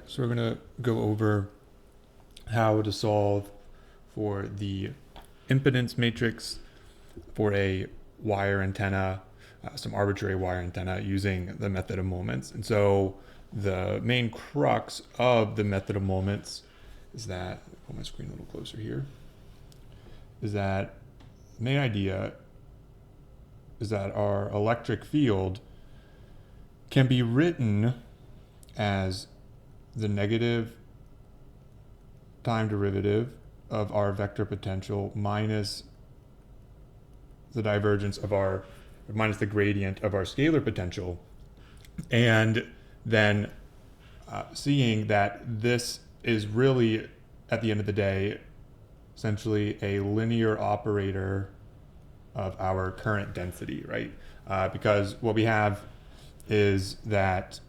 So we're going to go over how to solve for the impedance matrix for a wire antenna, some arbitrary wire antenna using the method of moments. And so the main crux of the method of moments is that, put my screen a little closer here, is that the main idea is that our electric field can be written as the negative time derivative of our vector potential minus the divergence of our, minus the gradient of our scalar potential. And then seeing that this is really, at the end of the day, essentially a linear operator of our current density, right? Because what we have is that,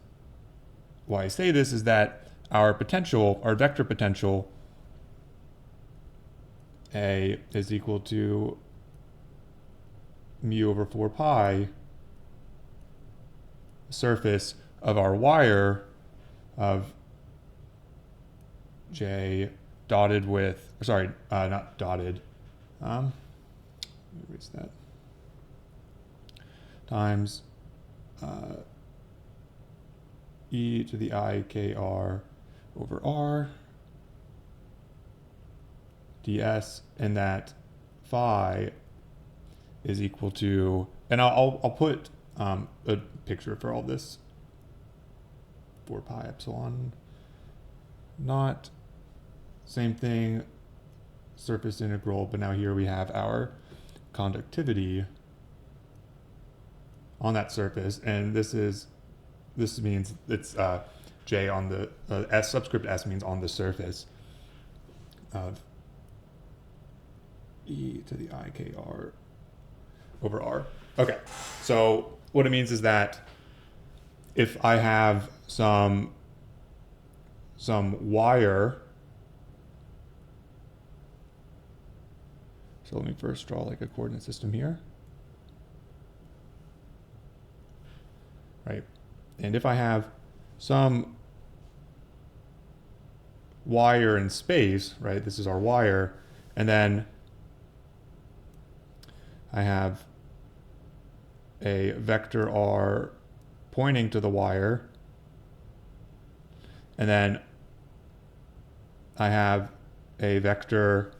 why I say this is that our potential, our vector potential, A is equal to mu over 4 pi surface of our wire of J dotted with, sorry, not dotted, let me erase that, times e to the I k r over r ds, and that phi is equal to, and I'll put a picture for all this, 4 pi epsilon naught, same thing, surface integral, but now here we have our conductivity on that surface, and this means it's J on the S subscript S means on the surface of e to the I k r over r. Okay, so what it means is that if I have some wire, so let me first draw like a coordinate system here, right? And if I have some wire in space, right, this is our wire, and then I have a vector r pointing to the wire, and then I have a vector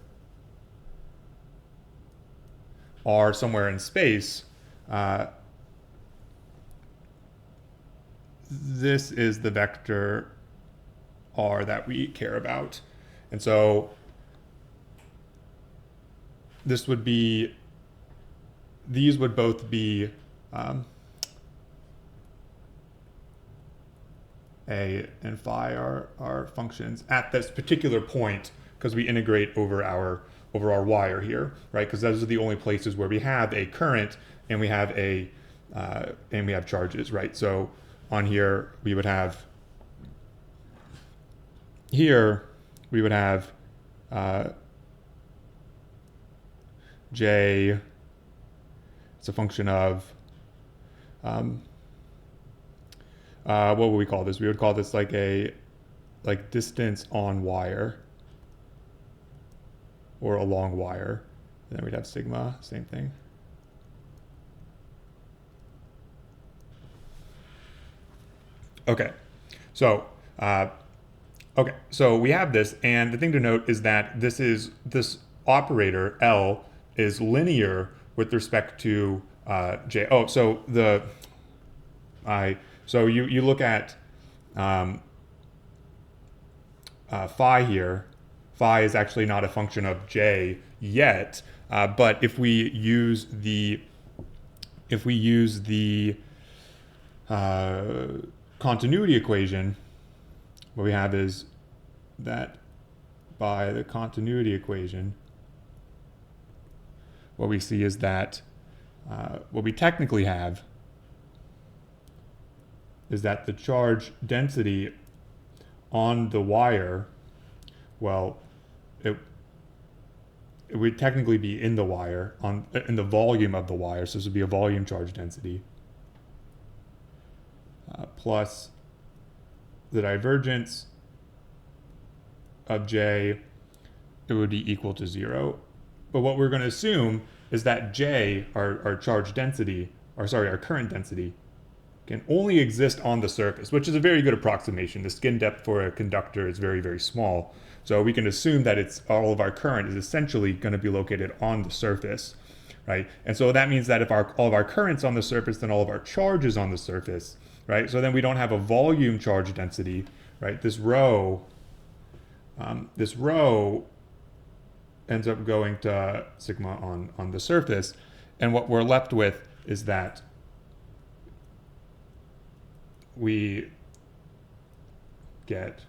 r somewhere in space, this is the vector r that we care about. And so this would be, these would both be A and phi are functions at this particular point, because we integrate over our wire here, right? Because those are the only places where we have a current and we have a and we have charges, right? So on here we would have, here we would have J, it's a function of what would we call this? We would call this like distance on wire or along wire. And then we'd have sigma, same thing. Okay, so so we have this, and the thing to note is that this operator L is linear with respect to J. Oh, so so you look at phi here. Phi is actually not a function of J yet, but if we use the continuity equation, what we have is that by the continuity equation, what we see is that what we technically have is that the charge density on the wire, well, it would technically be in the wire, in the volume of the wire, so this would be a volume charge density, plus the divergence of j, it would be equal to 0. But what we're going to assume is that j, our charge density, or sorry, our current density, can only exist on the surface, which is a very good approximation. The skin depth for a conductor is very, very small. So we can assume that all of our current is essentially going to be located on the surface, right? And so that means that if all of our current's on the surface, then all of our charge is on the surface, right? So then we don't have a volume charge density, right? This rho ends up going to sigma on the surface. And what we're left with is that we get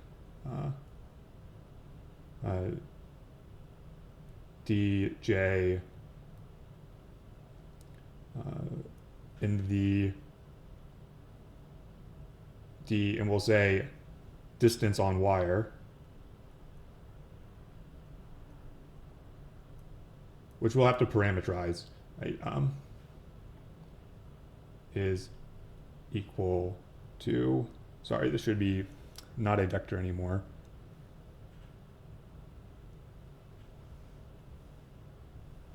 dj in the d, and we'll say distance on wire, which we'll have to parameterize, right? Is equal to, sorry, this should be not a vector anymore.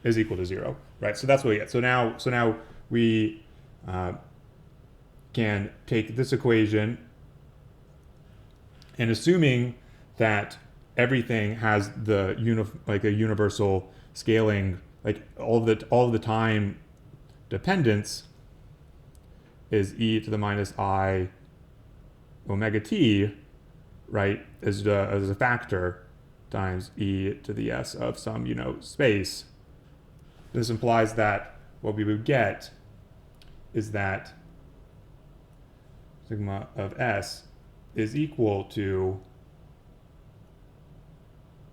Is equal to 0, right? So that's what we get. So now we can take this equation, and assuming that everything has the a universal scaling, like all of the time dependence is e to the minus I omega t, right, as a factor times e to the s of some space. This implies that what we would get is that sigma of s is equal to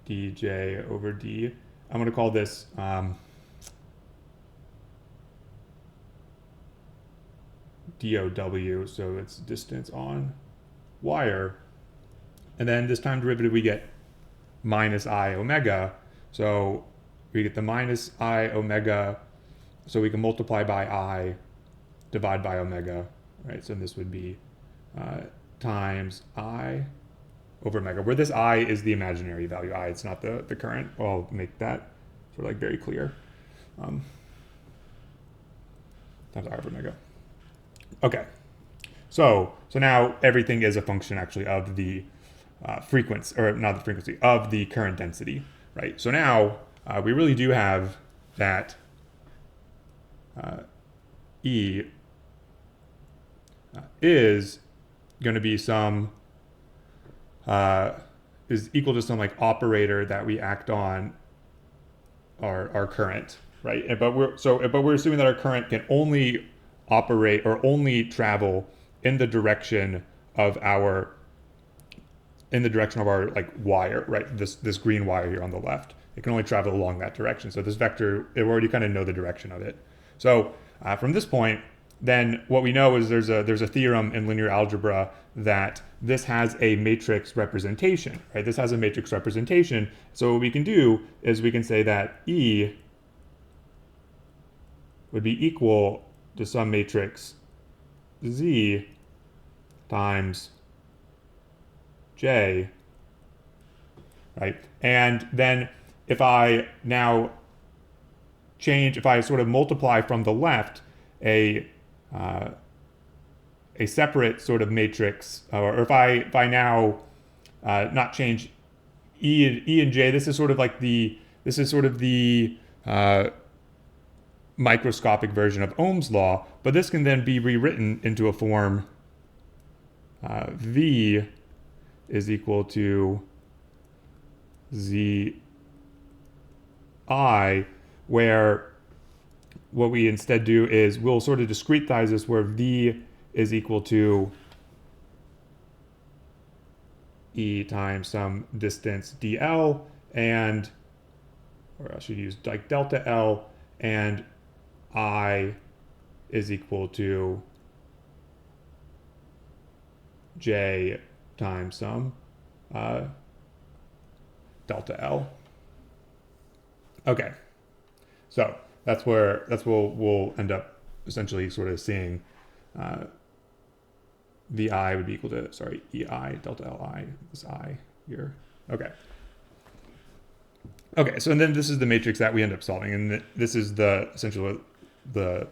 dj over d. I'm going to call this DOW, so it's distance on wire. And then this time derivative we get minus I omega. So we get the minus I omega, so we can multiply by I, divide by omega, right? So this would be times I over omega, where this I is the imaginary value I, it's not the current. I'll make that sort of like very clear. Times I over omega. Okay, so now everything is a function actually of the frequency, or not the frequency, of the current density, right? So now we really do have that E is going to be some, is equal to some like operator that we act on our current, right? But we're assuming that our current can only operate or only travel in the direction of our like wire, right? This green wire here on the left. It can only travel along that direction. So this vector, we already kind of know the direction of it. So from this point, then what we know is there's a theorem in linear algebra that this has a matrix representation, right? This has a matrix representation. So what we can do is we can say that E would be equal to some matrix Z times J, right? And then if I sort of multiply from the left a separate sort of matrix, or if I now not change E and J, this is sort of the microscopic version of Ohm's law, but this can then be rewritten into a form V is equal to ZI, where what we instead do is we'll sort of discretize this, where V is equal to E times some distance dl, and, or I should use like delta L, and I is equal to J times some delta L. Okay, so that's where we'll end up essentially sort of seeing VI would be equal to, sorry, EI delta LI, this I here. Okay, Okay, so and then this is the matrix that we end up solving, and this is the essentially the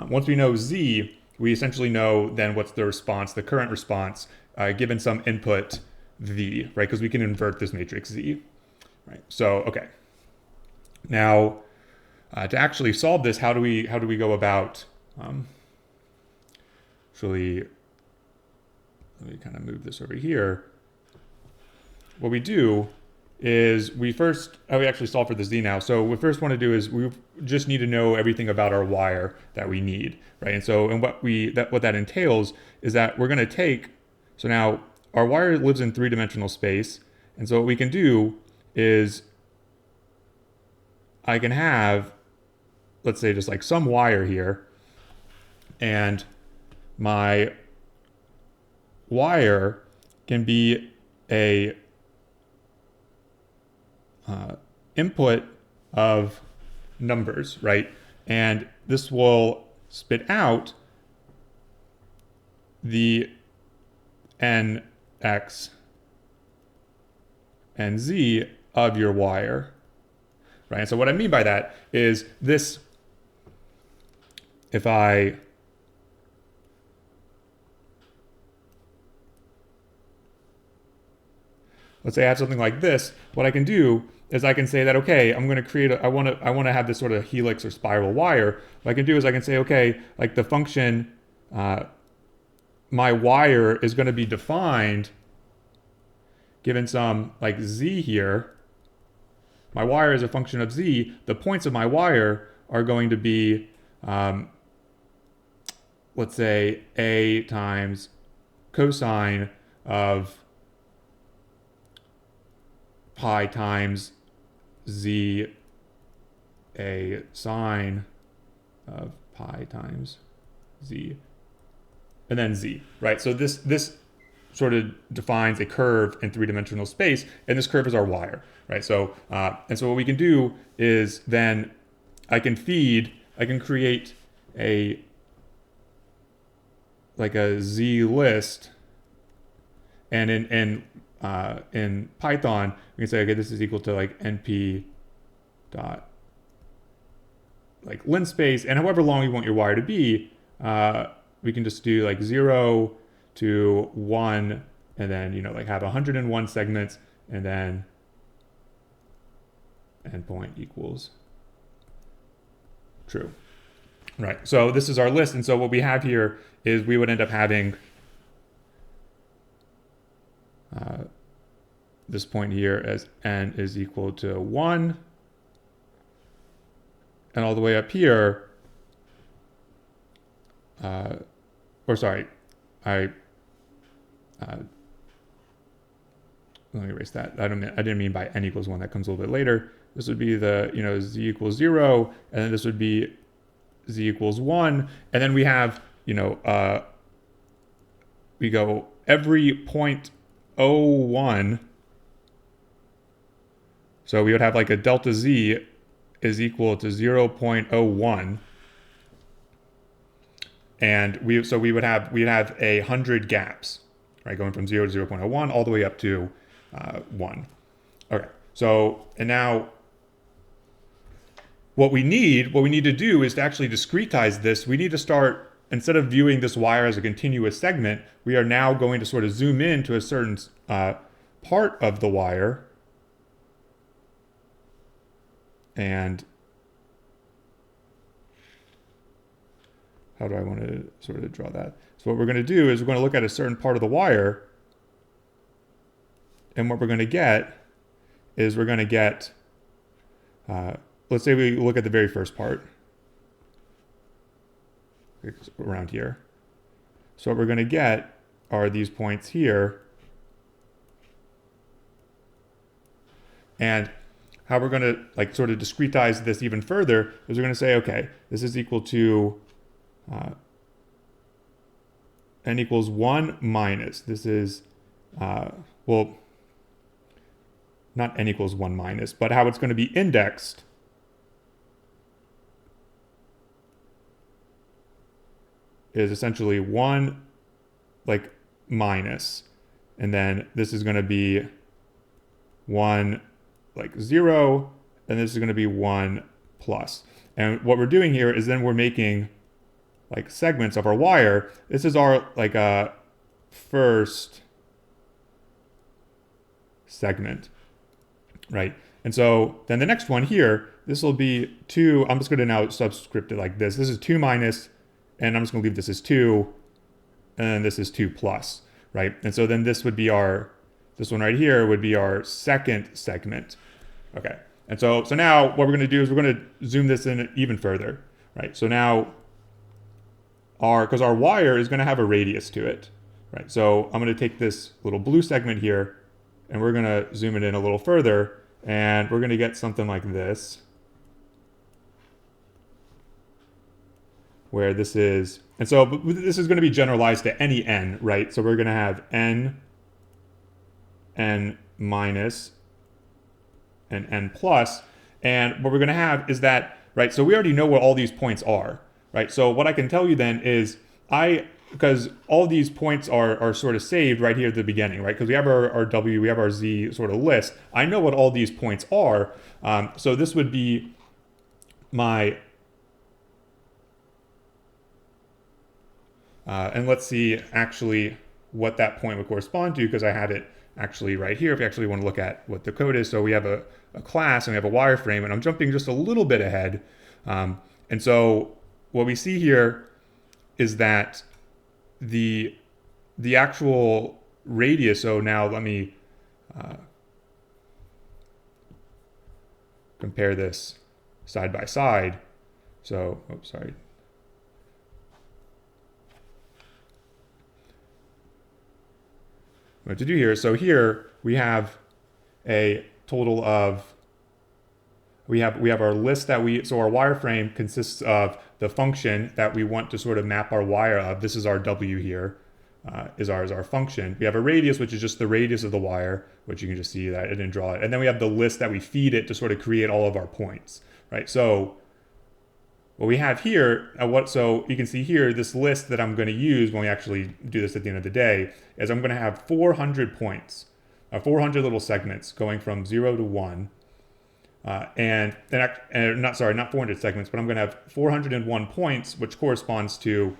once we know z, we essentially know then what's the response, the current response, given some input v, right? Because we can invert this matrix z, right? So okay, now to actually solve this, how do we go about? Actually, let me kind of move this over here. What we do is we actually solve for the z now. So what we first want to do is we just need to know everything about our wire that we need, right? And so what that entails is that we're going to take, so now our wire lives in three-dimensional space, and so what we can do is I can have, let's say, just like some wire here, and my wire can be a input of numbers, right? And this will spit out the n, x, and z of your wire, right? And so what I mean by that is this, if I let's say I have something like this, what I can do is I can say that, okay, I'm going to create I want to have this sort of helix or spiral wire. What I can do is I can say, okay, like the function, my wire is going to be defined given some like z here. My wire is a function of z. The points of my wire are going to be, let's say, a times cosine of pi times z, a sine of pi times z, and then z, right? So this sort of defines a curve in three-dimensional space, and this curve is our wire, right? So and so what we can do is then I can create a like a z list, and in Python, we can say, okay, this is equal to like np dot like linspace, and however long you want your wire to be, we can just do like 0 to 1, and then, you know, like have 101 segments, and then endpoint equals true. Right, so this is our list, and so what we have here is we would end up having this point here as n is equal to 1, and all the way up here, or sorry, let me erase that. I didn't mean by n equals 1. That comes a little bit later. This would be the, you know, z equals 0, and then this would be z equals 1, and then we have, you know, we go every 0.01. So we would have like a delta z is equal to 0.01, and we would have 100 gaps, right, going from 0 to 0.01 all the way up to 1. Okay, so and now what we need to do is to actually discretize this. We need to start, instead of viewing this wire as a continuous segment, we are now going to sort of zoom in to a certain part of the wire. And how do I want to sort of draw that? So what we're going to do is we're going to look at a certain part of the wire, and what we're going to get is we're going to get, let's say we look at the very first part around here. So what we're going to get are these points here, and how we're going to like sort of discretize this even further is we're going to say, okay, this is equal to n equals 1 minus, this is, well, not n equals 1 minus, but how it's going to be indexed is essentially 1 like minus, and then this is going to be 1 like 0, and this is going to be 1 plus. And what we're doing here is then we're making like segments of our wire. This is our like first segment, right? And so then the next one here, this will be 2. I'm just going to now subscript it like this. This is 2 minus, and I'm just going to leave this as 2, and this is 2 plus, right? And so then this would be this one right here would be our second segment. Okay. And so now what we're going to do is we're going to zoom this in even further, right? So now because our wire is going to have a radius to it, right? So I'm going to take this little blue segment here, and we're going to zoom it in a little further, and we're going to get something like this, where this is, and so this is going to be generalized to any n, right? So we're going to have n minus, and n plus, and what we're going to have is that, right, so we already know what all these points are, right? So what I can tell you then is because all these points are sort of saved right here at the beginning, right? Because we have our W, we have our Z sort of list. I know what all these points are. So this would be my, and let's see actually what that point would correspond to, because I had it actually right here if you actually want to look at what the code is. So we have a class and we have a wireframe, and I'm jumping just a little bit ahead. And so what we see here is that the actual radius, so now let me compare this side by side. So, oops, sorry. What to do here, so here we have a total of, we have our list that so our wireframe consists of the function that we want to sort of map our wire of. This is our W here, is our function. We have a radius, which is just the radius of the wire, which you can just see that I didn't draw it. And then we have the list that we feed it to sort of create all of our points, right? So what we have here, so you can see here, this list that I'm going to use when we actually do this at the end of the day, is I'm going to have 400 points, 400 little segments going from 0 to 1. And not 400 segments, but I'm going to have 401 points, which corresponds to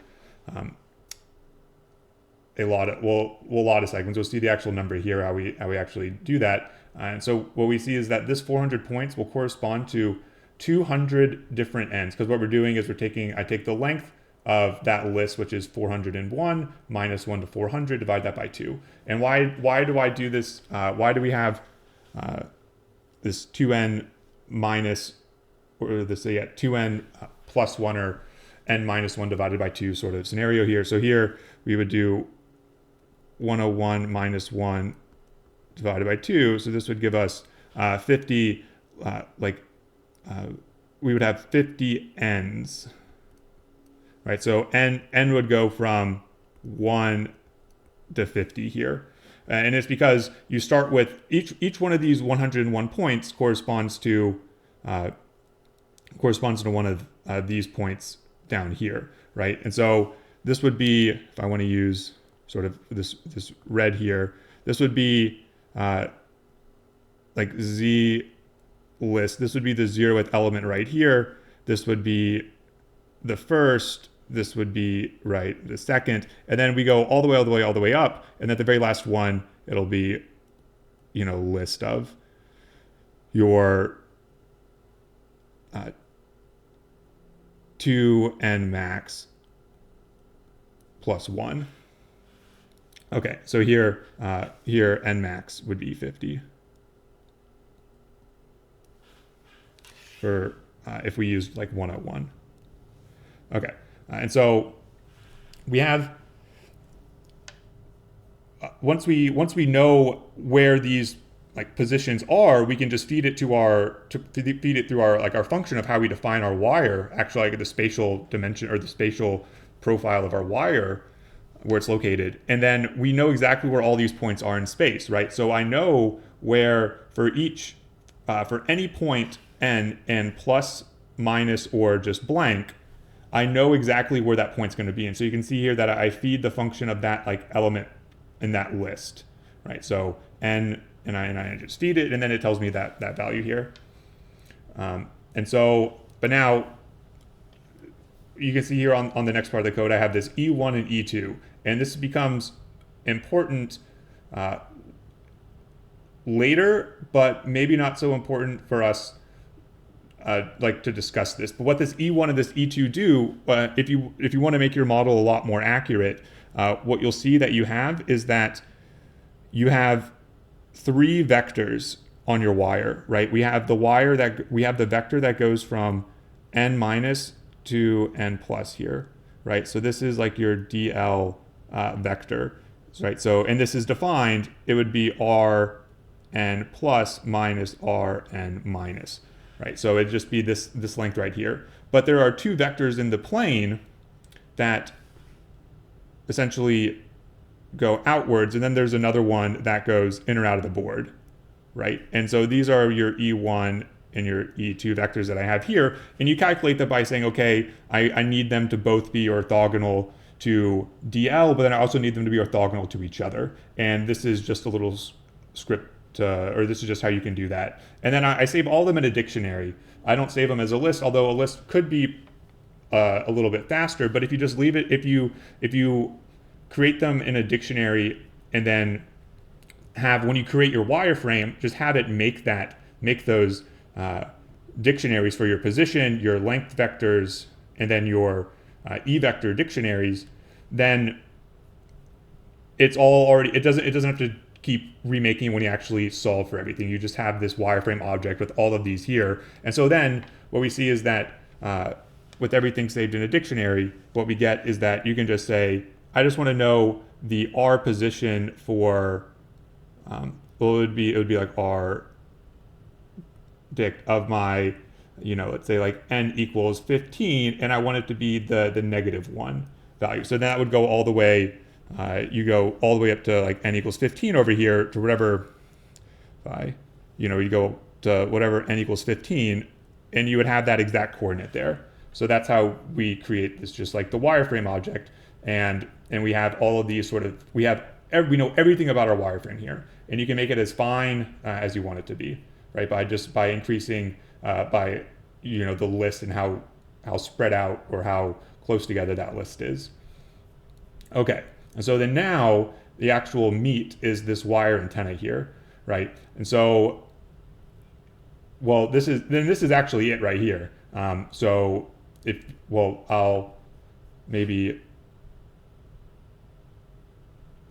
a lot of segments. We'll see the actual number here, how we actually do that. And so what we see is that this 400 points will correspond to 200 different ends, because what we're doing is I take the length of that list, which is 401 minus 1 to 400, divide that by 2. And why do I do this? Why do we have this 2n minus, or this 2n plus 1, or n minus 1 divided by 2 sort of scenario here? So here we would do 101 minus 1 divided by 2. So this would give us 50, we would have 50 n's, right? So n would go from 1 to 50 here. And it's because you start with each one of these 101 points corresponds to one of these points down here, right? And so this would be, if I want to use sort of this red here, this would be like Z list. This would be the 0th element right here. This would be the first. This would be the second, and then we go all the way up, and at the very last one, it'll be, list of your 2n max plus 1. Okay, so here n max would be 50 for if we used like 101. Okay. And so we have, once we know where these like positions are, we can just feed it through our function of how we define our wire, actually like the spatial dimension or the spatial profile of our wire, where it's located. And then we know exactly where all these points are in space, right? So I know where for any point n plus, minus, or just blank, I know exactly where that point's going to be. And so you can see here that I feed the function of that like element in that list, right? So n and I just feed it, and then it tells me that value here. And so, but now you can see here on the next part of the code, I have this E1 and E2, and this becomes important later, but maybe not so important for us like to discuss this. But what this E1 and this E2 do, if you want to make your model a lot more accurate, what you'll see that you have is that you have 3 vectors on your wire, right? We have the vector that goes from n minus to n plus here, right? So this is like your DL vector, right? So, and this is defined, it would be Rn plus minus Rn minus, right? So it'd just be this length right here. But there are 2 vectors in the plane that essentially go outwards, and then there's another one that goes in or out of the board, right? And so these are your E1 and your E2 vectors that I have here, and you calculate that by saying, okay, I need them to both be orthogonal to DL, but then I also need them to be orthogonal to each other. And this is just a little script, or this is just how you can do that. And then I save all of them in a dictionary. I don't save them as a list, although a list could be a little bit faster, but if you just leave it, if you create them in a dictionary and then when you create your wireframe, just have it make those dictionaries for your position, your length vectors, and then your E vector dictionaries, then it's all already, it doesn't have to keep remaking when you actually solve for everything. You just have this wireframe object with all of these here. And so then what we see is that with everything saved in a dictionary, what we get is that you can just say, I just want to know the R position for, well, it would be like R dict of my, let's say like n equals 15, and I want it to be the -1 value. So that would go all the way, you go all the way up to like n equals 15 over here to whatever, you go to whatever n equals 15, and you would have that exact coordinate there. So that's how we create this, just like the wireframe object, and we have all of these we know everything about our wireframe here, and you can make it as fine as you want it to be, right? By increasing by the list and how spread out or how close together that list is. Okay, and so then now the actual meat is this wire antenna here, right? And so, well, this is actually it right here. So I'll maybe,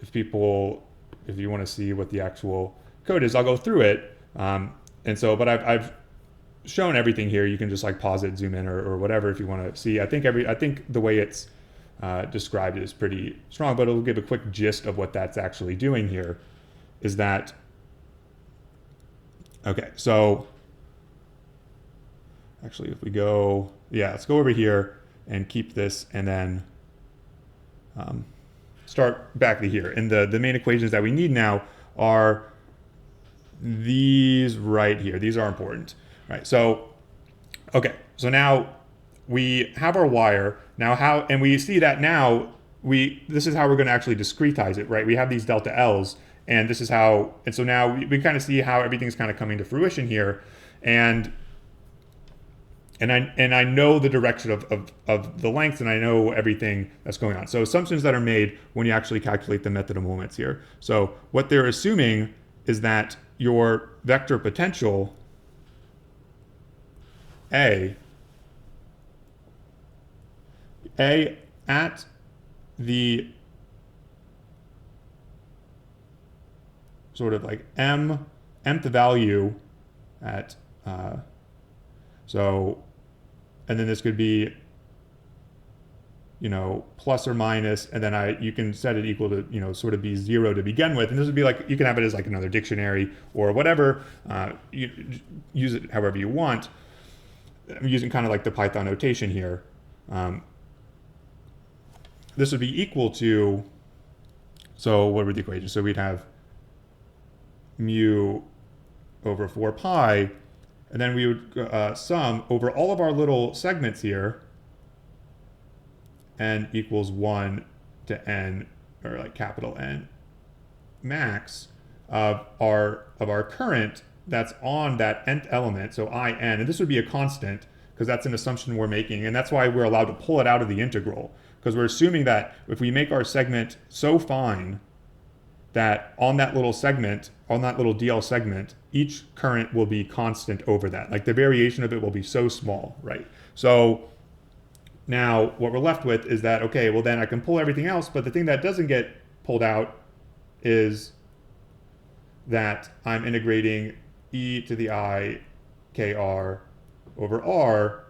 if you want to see what the actual code is, I'll go through it. And so, but I've shown everything here. You can just like pause it, zoom in, or whatever if you want to see. I think the way it's described is pretty strong, but it'll give a quick gist of what that's actually doing here. Is that okay? So actually, if we go, let's go over here and keep this, and then start back to here. And the main equations that we need now are these right here. These are important, right? So, okay, so now we have our wire. Now and we see that now this is how we're going to actually discretize it, right? We have these delta L's, and this is how, and so now we kind of see how everything's kind of coming to fruition here, and I know the direction of the length, and I know everything that's going on. So assumptions that are made when you actually calculate the method of moments here. So what they're assuming is that your vector potential A at the sort of like mth value at and then this could be plus or minus, and then you can set it equal to sort of be 0 to begin with, and this would be like, you can have it as like another dictionary or whatever, you use it however you want. I'm using kind of like the Python notation here. This would be equal to, so what would the equation? So we'd have mu over 4 pi, and then we would sum over all of our little segments here, n equals 1 to n, or like capital N max, of our current that's on that nth element, so in, and this would be a constant because that's an assumption we're making, and that's why we're allowed to pull it out of the integral, because we're assuming that if we make our segment so fine that on that little segment, on that little DL segment, each current will be constant over that. Like the variation of it will be so small, right? So now what we're left with is that, okay, well then I can pull everything else, but the thing that doesn't get pulled out is that I'm integrating e to the I kr over r,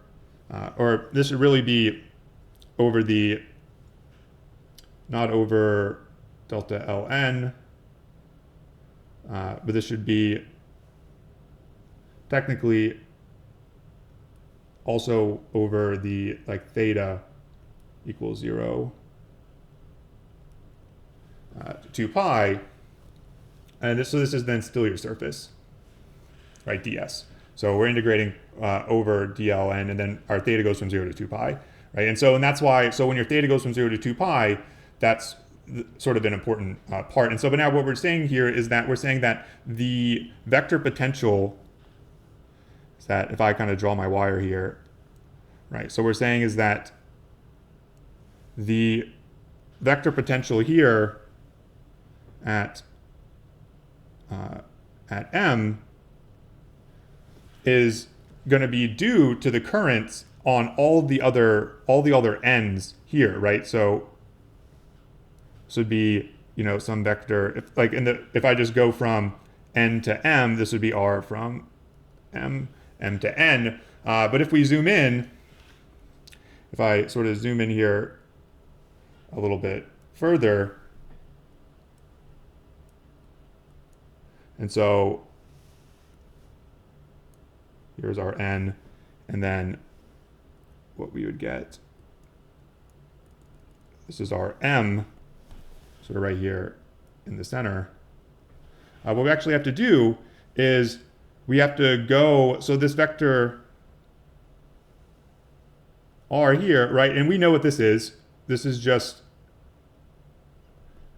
or this would really be over the, not over delta ln, but this should be technically also over the like theta equals 0 to 2 pi, and this, so this is then still your surface, right, ds. So we're integrating over dln, and then our theta goes from 0 to 2 pi, right? And that's why, so when your theta goes from 0 to 2 pi, that's sort of an important part. And so, but now what we're saying here is that we're saying that the vector potential is that, if I kind of draw my wire here, right? So we're saying is that the vector potential here at M is going to be due to the currents on all the other ends here, right? So this would be, you know, some vector, if like if I just go from n to m, this would be r from m to n. But if we zoom in, if I sort of zoom in here a little bit further, and so here's our n, and then what we would get, this is our m, sort of right here in the center. What we actually have to do is we have to go, so this vector r here, right, and we know what this is. This is just,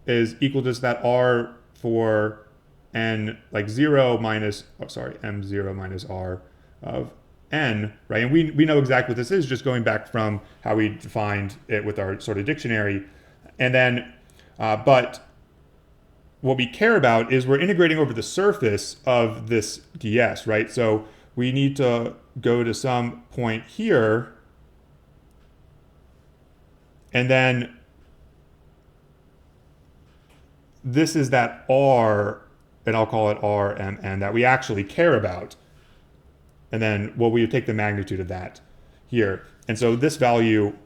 is equal to that r for n, like 0 minus, oh sorry, m0 minus r of n, right? And we know exactly what this is, just going back from how we defined it with our sort of dictionary. And then, but what we care about is we're integrating over the surface of this ds, right? So we need to go to some point here, and then this is that r, and I'll call it rmn, that we actually care about. And then, well, we would take the magnitude of that here. And so this value,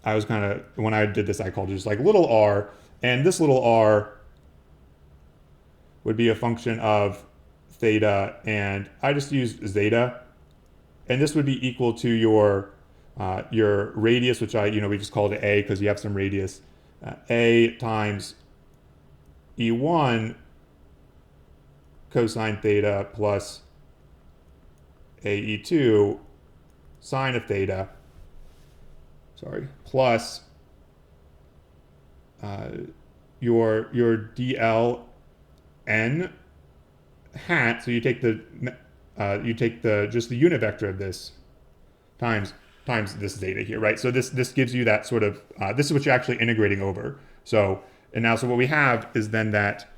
I was kind of, when I did this, I called it just like little r, and this little r would be a function of theta, and I just used zeta, and this would be equal to your radius, which we just called it a because you have some radius, a times e1 cosine theta plus ae2 sine of theta, sorry, plus your dl n hat, so you take the just the unit vector of this times this zeta here, right? So this gives you that sort of this is what you're actually integrating over. So so what we have is then that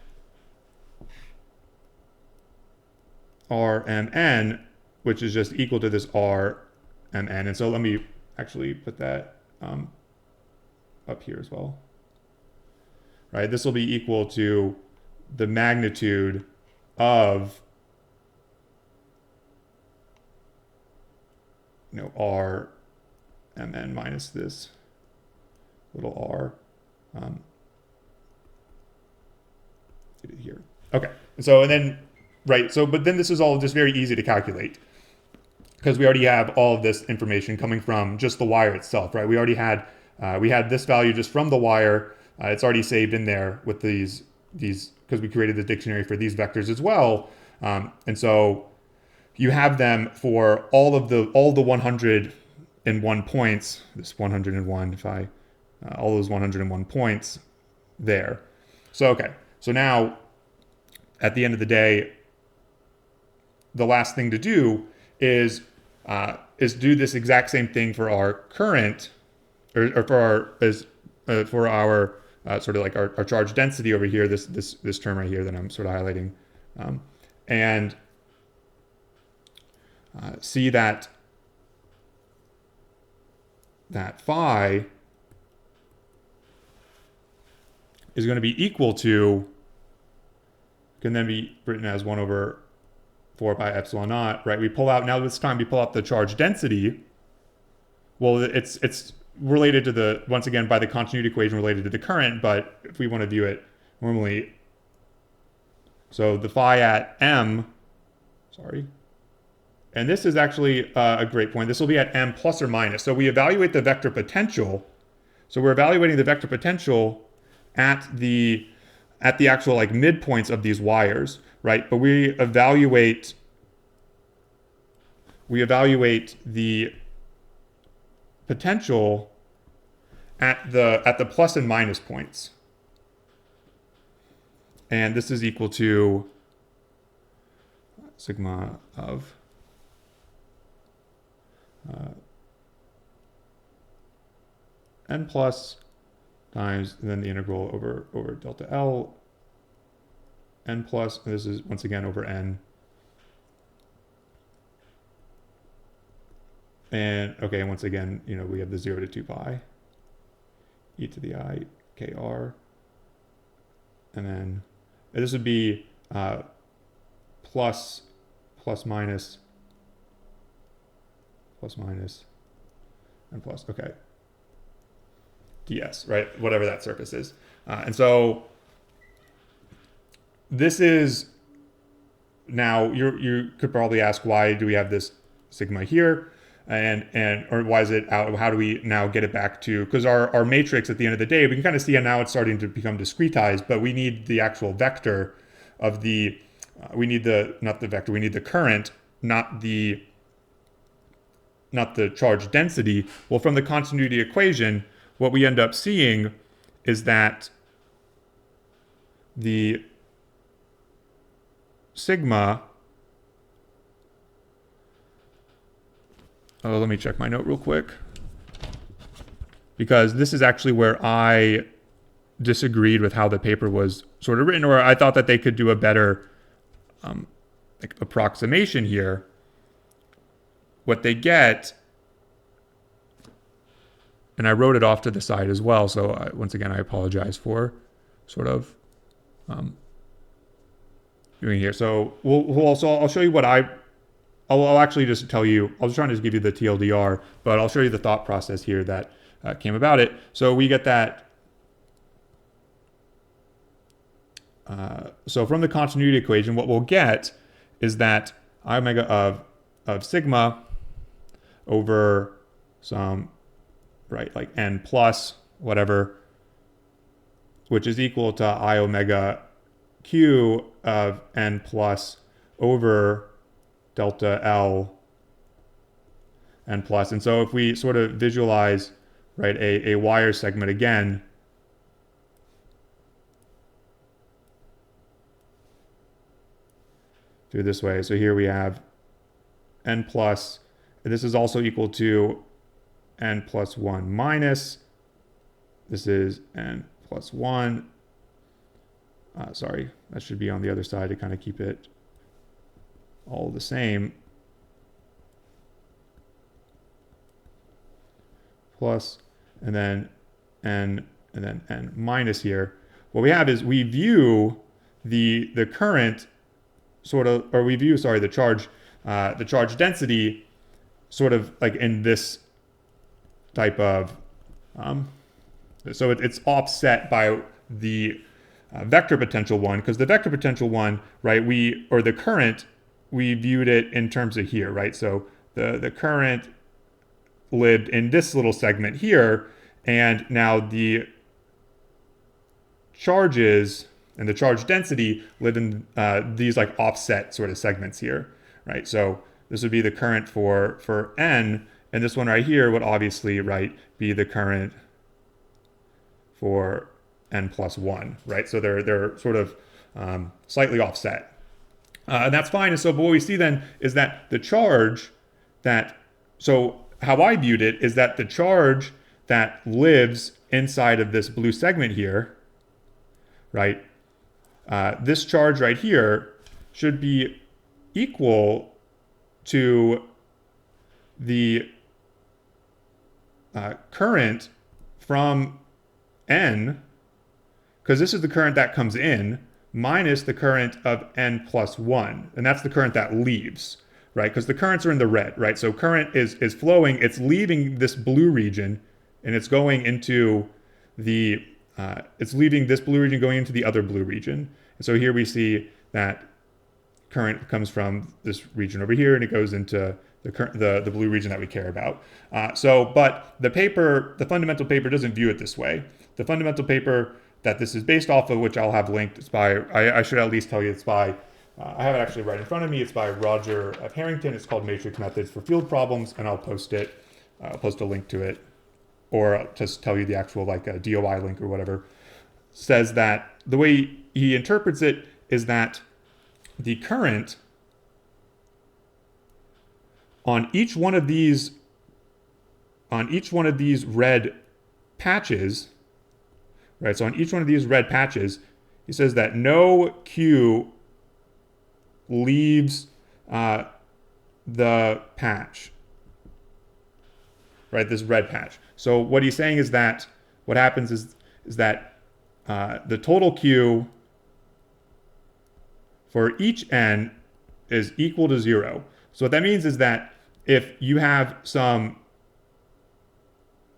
rmn, which is just equal to this rmn, and so let me actually put that up here as well, right? This will be equal to the magnitude of rmn minus this little r here. Okay, so and then right, so but then this is all just very easy to calculate because we already have all of this information coming from just the wire itself, right? We already had we had this value just from the wire. It's already saved in there with these because we created the dictionary for these vectors as well, and so you have them for all the 101 points. This 101, if I all those 101 points there. So okay, so now at the end of the day, the last thing to do is do this exact same thing for our current, or for our sort of like our charge density over here, this term right here that I'm sort of highlighting, and see that phi is going to be equal to, can then be written as 1 over 4 pi epsilon naught, right? We pull out, now this time we pull out the charge density. Well, it's related to the, once again, by the continuity equation related to the current, but if we want to view it normally, so the phi at m, sorry, and this is actually a great point. This will be at m plus or minus. So we evaluate the vector potential. So we're evaluating the vector potential at the actual like midpoints of these wires, right? But we evaluate the potential at the plus and minus points. And this is equal to sigma of n plus times, and then the integral over delta L n plus, and this is once again over n. And okay, once again, you know, we have the 0 to 2 pi e to the I kr, and then this would be plus minus and plus, okay, ds, right? Whatever that surface is. And so this is, now you could probably ask, why do we have this sigma here? Or why is it out? How do we now get it back to, because our matrix at the end of the day, we can kind of see how now it's starting to become discretized, but we need the actual vector of the, we need the current, not the charge density. Well, from the continuity equation, what we end up seeing is that the sigma, oh, let me check my note real quick, because this is actually where I disagreed with how the paper was sort of written, or I thought that they could do a better like approximation here. What they get, and I wrote it off to the side as well, so once again, I apologize for sort of doing here. So I'll show you what I'll actually just tell you, I'll just try to just give you the TLDR, but I'll show you the thought process here that came about it. So we get that, so from the continuity equation, what we'll get is that I omega of sigma over some, right, like n plus whatever, which is equal to I omega q of n plus over delta L n plus. And so if we sort of visualize, right, a wire segment again, do it this way. So here we have n plus, and this is also equal to n plus 1 minus, this is n plus 1. Sorry, that should be on the other side to kind of keep it all the same. Plus, and then n, and then n minus here. What we have is we view the current sort of, or we view, sorry, the charge density sort of like in this type of, so it's offset by the vector potential one, because the vector potential one, right, or the current, we viewed it in terms of here, right? So the current lived in this little segment here, and now the charges and the charge density live in these like offset sort of segments here, right? So this would be the current for n, and this one right here would obviously, right, be the current for n plus 1, right? So they're sort of slightly offset. And that's fine. And so, but what we see then is that the charge that, so how I viewed it is that the charge that lives inside of this blue segment here, right? This charge right here should be equal to the current from n, because this is the current that comes in, minus the current of n plus 1. And that's the current that leaves, right? Because the currents are in the red, right? So current is flowing, it's leaving this blue region, and it's going into the, it's leaving this blue region going into the other blue region. And so here we see that current comes from this region over here, and it goes into the blue region that we care about. But the paper, the fundamental paper doesn't view it this way. The fundamental paper that this is based off of, which I'll have linked, it's by, I should at least tell you it's by, I have it actually right in front of me, it's by Roger Harrington. It's called Matrix Methods for Field Problems, and I'll post it, I'll post a link to it, or I'll just tell you the actual like a DOI link or whatever. Says that the way he interprets it is that the current on each one of these red patches, right? So on each one of these red patches, he says that no Q leaves the patch, right? This red patch. So what he's saying is that what happens is that the total Q for each n is equal to 0. So what that means is that if you have some,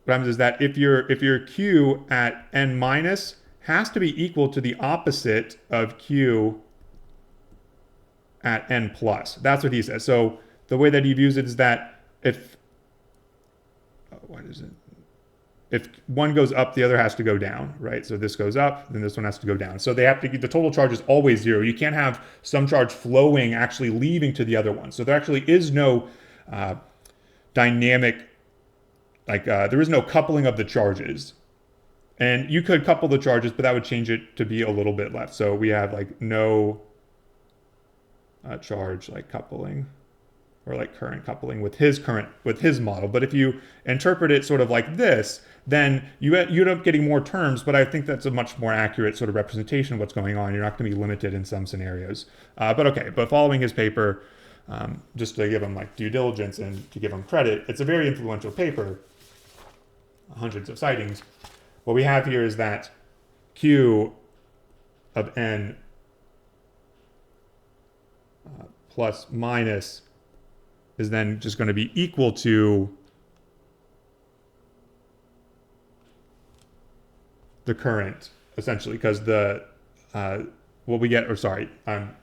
what happens is that if your Q at n minus has to be equal to the opposite of Q at n plus. That's what he says. So the way that he views it is that if, what is it? If one goes up, the other has to go down, right? So this goes up, then this one has to go down. So they have to, the total charge is always 0. You can't have some charge flowing, actually leaving to the other one. So there actually is no dynamic, like there is no coupling of the charges. And you could couple the charges, but that would change it to be a little bit left. So we have like no charge like coupling, or like current coupling with his model. But if you interpret it sort of like this, then you end up getting more terms, but I think that's a much more accurate sort of representation of what's going on. You're not going to be limited in some scenarios. But following his paper, just to give him like due diligence and to give him credit, it's a very influential paper, hundreds of sightings. What we have here is that Q of n plus minus is then just going to be equal to the current, essentially, because the what we get, or sorry, I'm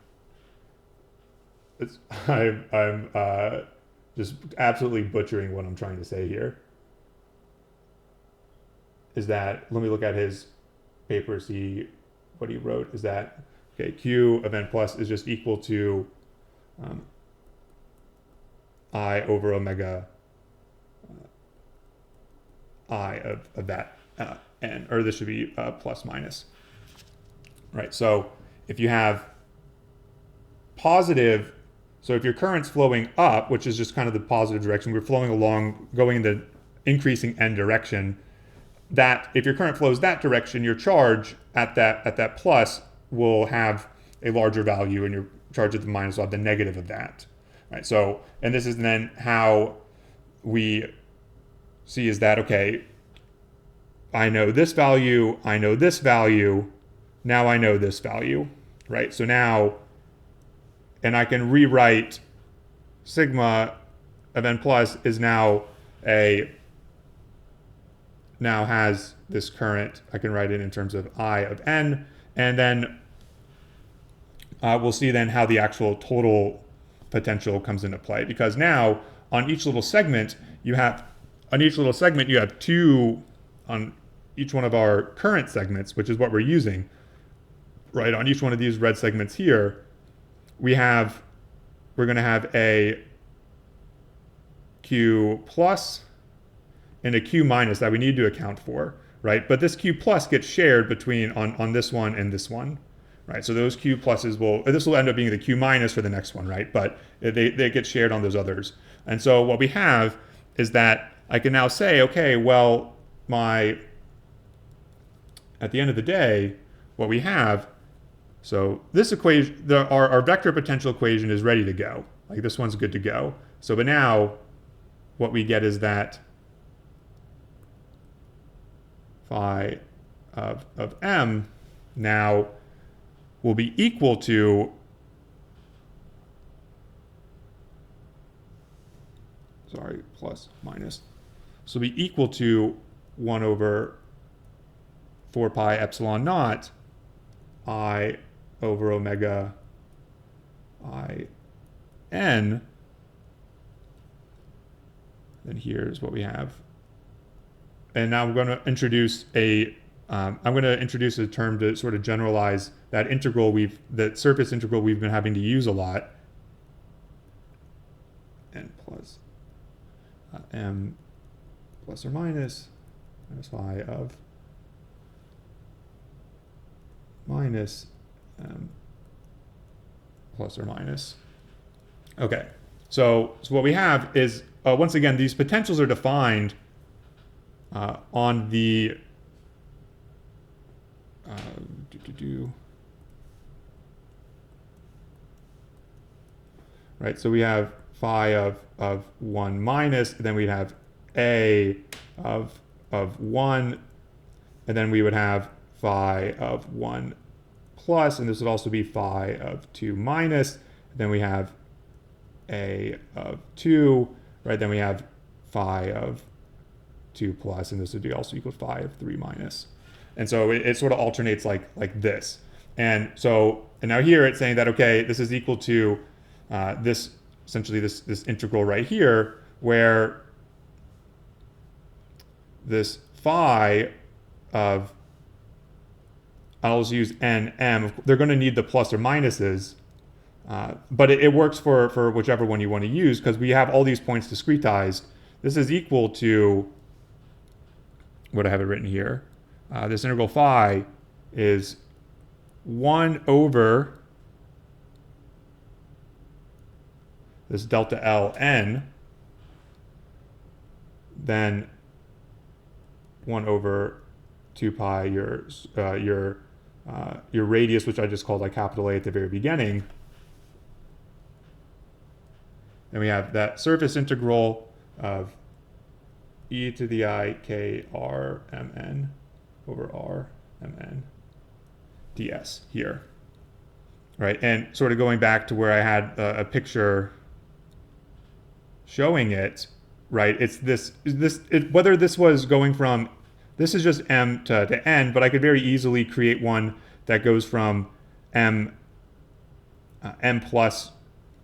just absolutely butchering what I'm trying to say here. Is that, let me look at his paper, see what he wrote, is that, okay, Q of n plus is just equal to I over omega I of that n, or this should be plus minus, right? So if you have positive, so if your current's flowing up, which is just kind of the positive direction, we're flowing along, going in the increasing n direction, that if your current flows that direction, your charge at that plus will have a larger value, and your charge at the minus will have the negative of that, right? So, and this is then how we see is that, okay, I know this value, I know this value, now I know this value, right? So now, and I can rewrite sigma of n plus is now has this current. I can write it in terms of I of n, and then we'll see then how the actual total potential comes into play, because now on each little segment you have two, on each one of our current segments, which is what we're using, right? On each one of these red segments here, we're going to have a Q plus and a Q minus that we need to account for, right? But this Q plus gets shared between on this one and this one, right? So those q pluses this will end up being the q minus for the next one, right? But they get shared on those others. And so what we have is that I can now say, okay, well, at the end of the day, what we have, so this equation, our vector potential equation is ready to go. Like this one's good to go. So, but now what we get is that phi of m now will be equal to, plus minus. So be equal to 1 over 4 pi epsilon naught I over omega I n. And here's what we have. And now I'm going to introduce a term to sort of generalize that that surface integral we've been having to use a lot. N plus m plus or minus phi of minus m plus or minus. Okay, so what we have is, once again, these potentials are defined on the right, so we have phi of 1 minus, and then we'd have a of 1, and then we would have phi of 1 plus, and this would also be phi of 2 minus, and then we have a of 2, right, then we have phi of 2 plus, and this would be also equal to phi of 3 minus. And so it sort of alternates like this. And so, and now here it's saying that, okay, this is equal to this, essentially this integral right here, where this phi of, I'll just use nm. They're going to need the plus or minuses, but it works for whichever one you want to use, because we have all these points discretized. This is equal to, what I have it written here, this integral phi is 1 over this delta Ln, then 1 over 2 pi your radius, which I just called like capital A at the very beginning. And we have that surface integral of e to the I k r mn over r mn ds here, right? And sort of going back to where I had a picture showing it, right? It's whether this was going from, this is just m to n, but I could very easily create one that goes from m plus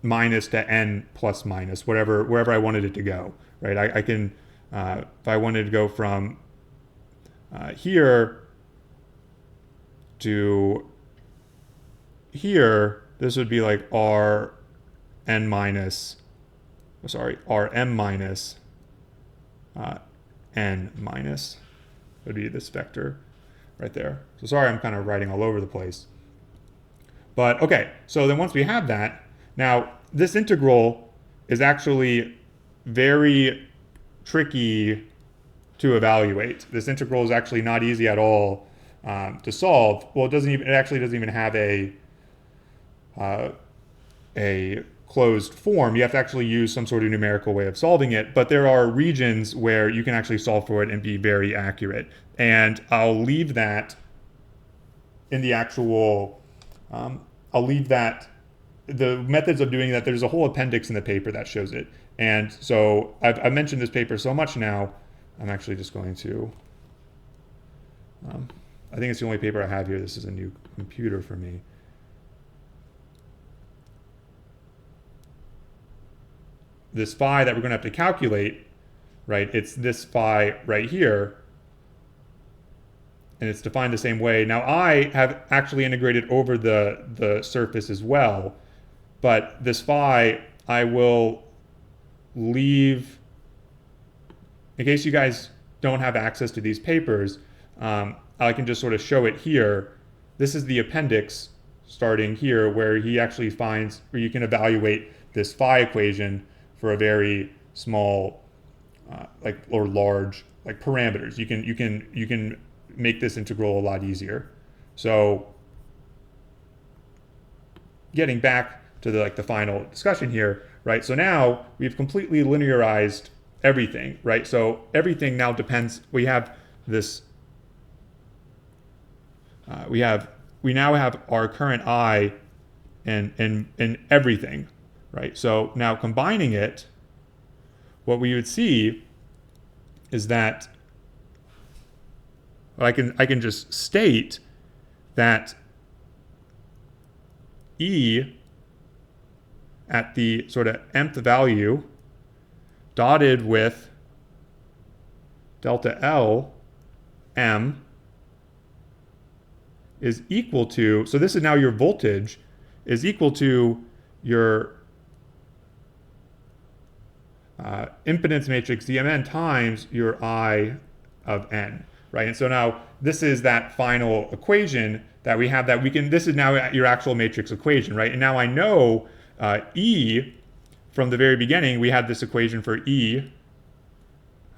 minus to n plus minus, wherever I wanted it to go, right? I can, if I wanted to go from here to here, this would be like rm minus n minus, would be this vector right there. So sorry, I'm kind of writing all over the place. But okay, so then once we have that, now this integral is actually very tricky to evaluate. This integral is actually not easy at all to solve. Well, it actually doesn't even have a closed form. You have to actually use some sort of numerical way of solving it, but there are regions where you can actually solve for it and be very accurate. And I'll leave that in the actual, I'll leave that, the methods of doing that, there's a whole appendix in the paper that shows it. And so I've mentioned this paper so much now, I'm actually just going to, I think it's the only paper I have here. This is a new computer for me. This phi that we're going to have to calculate, right? It's this phi right here. And it's defined the same way. Now I have actually integrated over the surface as well. But this phi, I will leave, in case you guys don't have access to these papers, I can just sort of show it here. This is the appendix starting here, where he actually finds where you can evaluate this phi equation for a very small, or large parameters. You can make this integral a lot easier. So getting back to the final discussion here, right? So now we've completely linearized everything, right? So everything now depends. We have this. We now have our current I in everything, right? So now combining it, what we would see is that I can just state that E at the sort of nth value dotted with delta L M is equal to, so this is now your voltage, is equal to your impedance matrix dmn times your I of n, right? And so now this is that final equation that we have, that we can, this is now your actual matrix equation, right? And now I know E from the very beginning. We had this equation for E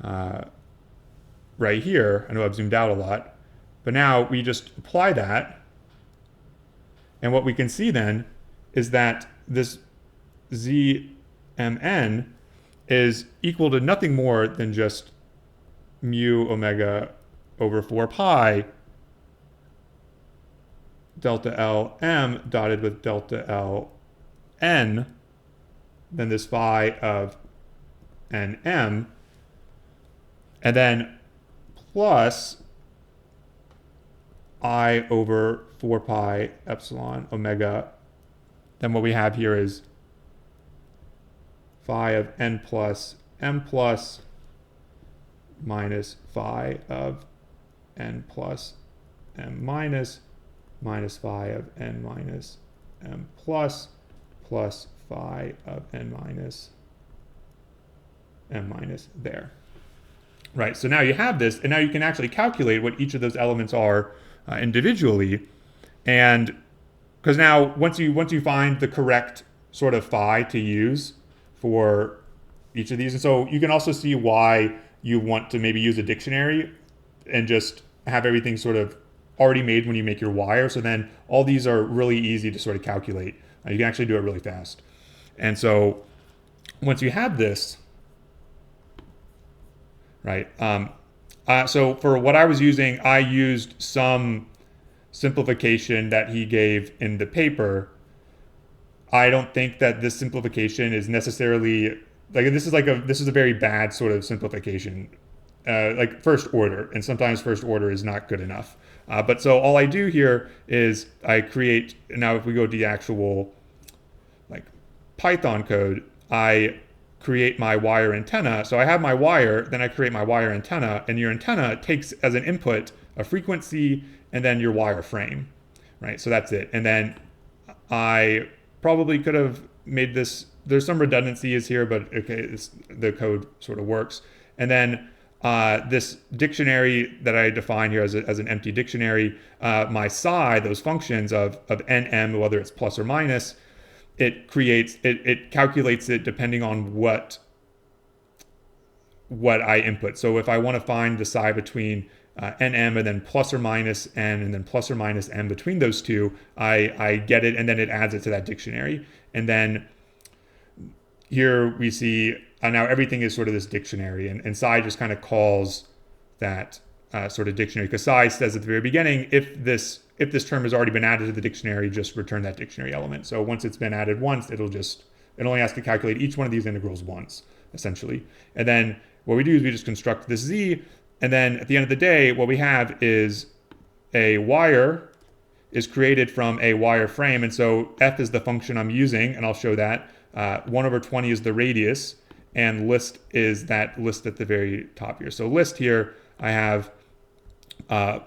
right here. I know I've zoomed out a lot, but now we just apply that. And what we can see then is that this ZMN is equal to nothing more than just mu omega over 4 pi delta L M dotted with delta L N, then this phi of NM, and then plus I over 4 pi epsilon omega. Then what we have here is phi of n plus m plus minus phi of n plus m minus phi of n minus m plus phi of n minus m minus there. Right, so now you have this, and now you can actually calculate what each of those elements are individually. And because now once you find the correct sort of phi to use for each of these, and so you can also see why you want to maybe use a dictionary and just have everything sort of already made when you make your wire. So then all these are really easy to sort of calculate. You can actually do it really fast. And so once you have this, right? So for what I was using, I used some simplification that he gave in the paper. I don't think that this simplification is necessarily this is a very bad sort of simplification, like first order, and sometimes first order is not good enough. But so all I do here is I create, now if we go to the actual Python code, I create my wire antenna. So I have my wire, then I create my wire antenna, and your antenna takes as an input a frequency and then your wire frame, right? So that's it. And then I probably could have made this, there's some redundancies here, but okay, the code sort of works. And then this dictionary that I define here as an empty dictionary, my psi, those functions of nm, whether it's plus or minus, it calculates it depending on what I input. So if I want to find the psi between nm and then plus or minus n and then plus or minus m between those two, I get it, and then it adds it to that dictionary. And then here we see now everything is sort of this dictionary, and psi just kind of calls that sort of dictionary, because psi says at the very beginning, if this term has already been added to the dictionary, just return that dictionary element. So once it's been added once, it only has to calculate each one of these integrals once, essentially. And then what we do is we just construct this z, and then at the end of the day, what we have is a wire is created from a wire frame. And so f is the function I'm using, and I'll show that. 1/20 is the radius, and list is that list at the very top here. So list here, I have,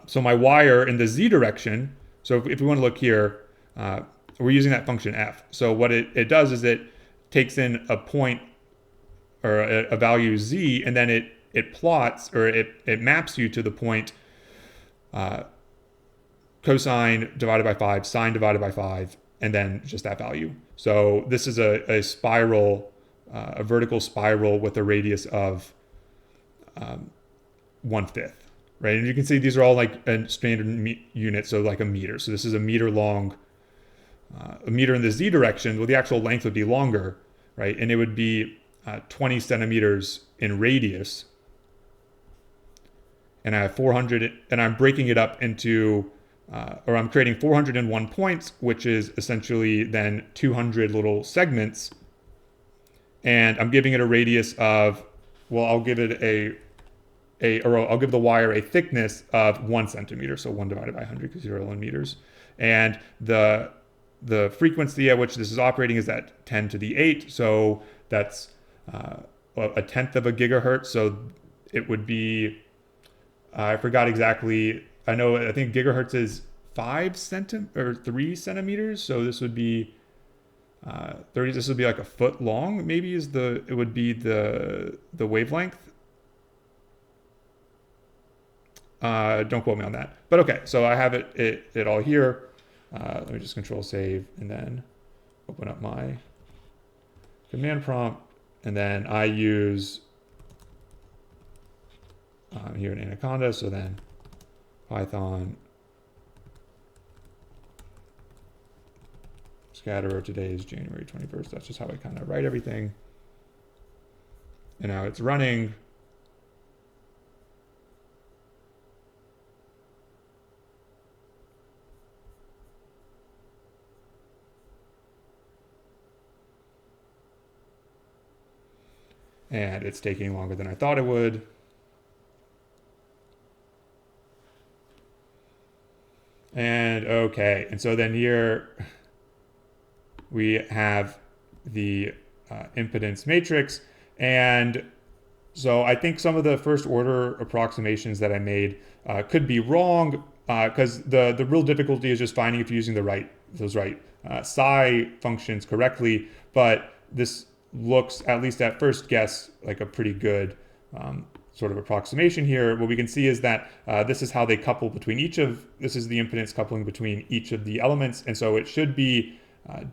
so my wire in the z direction, so if we want to look here, we're using that function f. So what it does is it takes in a point or a value z, and then it plots, or it maps you to the point cosine divided by 5, sine divided by 5, and then just that value. So this is a spiral, a vertical spiral with a radius of 1/5, right? And you can see these are all like a standard unit, so like a meter. So this is a meter long, a meter in the z direction. Well, the actual length would be longer, right? And it would be 20 centimeters in radius. And I have 400, and I'm breaking it up into, or I'm creating 401 points, which is essentially then 200 little segments. And I'm giving it a radius of, well, I'll give it or I'll give the wire a thickness of 1 centimeter. So 1 divided by 100 because you're all in meters. And the frequency at which this is operating is at 10 to the 8. So that's a tenth of a gigahertz. So it would be, I forgot exactly. I think gigahertz is 3 centimeters. So this would be 30. This would be like a foot long. Maybe it would be the wavelength. Don't quote me on that. But okay, so I have it all here. Let me just control save and then open up my command prompt, and then I use here in Anaconda. So then Python scatterer. Today is January 21st. That's just how I kind of write everything. And now it's running. And it's taking longer than I thought it would. And okay, and so then here we have the impedance matrix. And so I think some of the first order approximations that I made could be wrong, because the real difficulty is just finding if you're using those right psi functions correctly. But this looks, at least at first guess, like a pretty good sort of approximation here. What we can see is that this is how they couple between this is the impedance coupling between each of the elements. And so it should be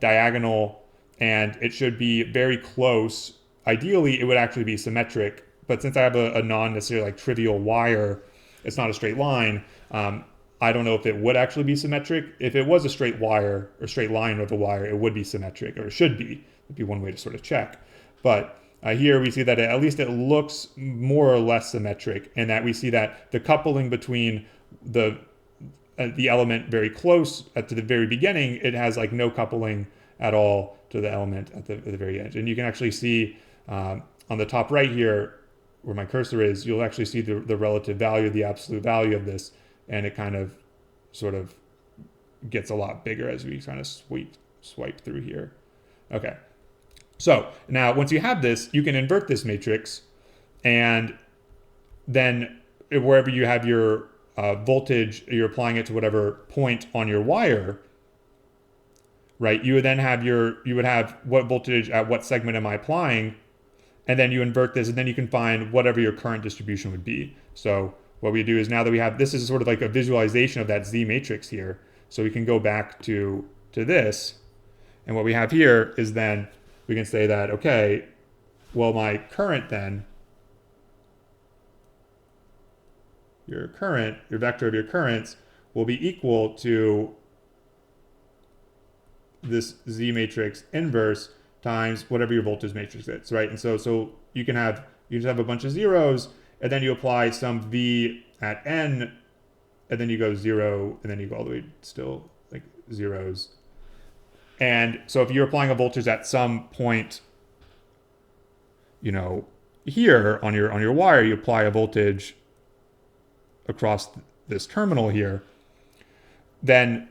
diagonal, and it should be very close. Ideally, it would actually be symmetric. But since I have a non-necessarily like trivial wire, it's not a straight line. I don't know if it would actually be symmetric. If it was a straight wire or straight line of a wire, it would be symmetric, or it should be. Would be one way to sort of check. But here we see that at least it looks more or less symmetric, and that we see that the coupling between the element very close to the very beginning, it has like no coupling at all to the element at the very edge. And you can actually see on the top right here, where my cursor is, you'll actually see the relative value, the absolute value of this, and it kind of sort of gets a lot bigger as we kind of swipe through here. Okay. So now once you have this, you can invert this matrix, and then wherever you have your voltage, you're applying it to whatever point on your wire, right? You would then have you would have what voltage at what segment am I applying, and then you invert this, and then you can find whatever your current distribution would be. So what we do is, now that we have, this is sort of like a visualization of that Z matrix here. So we can go back to this, and what we have here is then we can say that, okay, well, my current then, your vector of your currents will be equal to this Z matrix inverse times whatever your voltage matrix is, right? And so you just have a bunch of zeros, and then you apply some V at N, and then you go 0, and then you go all the way still like zeros. And so if you're applying a voltage at some point, here on your wire, you apply a voltage across this terminal here, then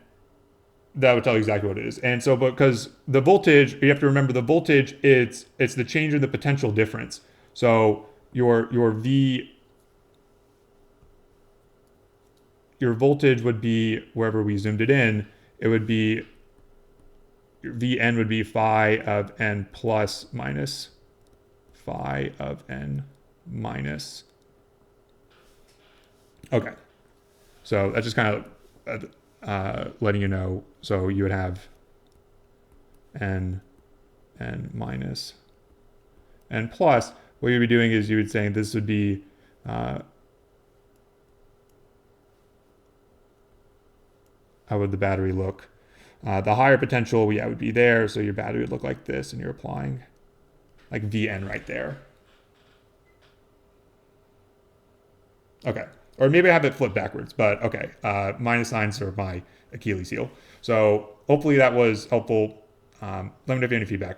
that would tell you exactly what it is. And so, because the voltage, you have to remember the voltage, it's the change in the potential difference. So your voltage would be, wherever we zoomed it in, it would be, your Vn would be phi of n plus minus phi of n minus. Okay. So that's just kind of letting you know. So you would have N and minus and plus. What you'd be doing is you would say this would be how would the battery look? The higher potential, yeah, would be there. So your battery would look like this, and you're applying like Vn right there. Okay. Or maybe I have it flipped backwards, but okay. Minus signs are my Achilles heel. So hopefully that was helpful. Let me know if you have any feedback.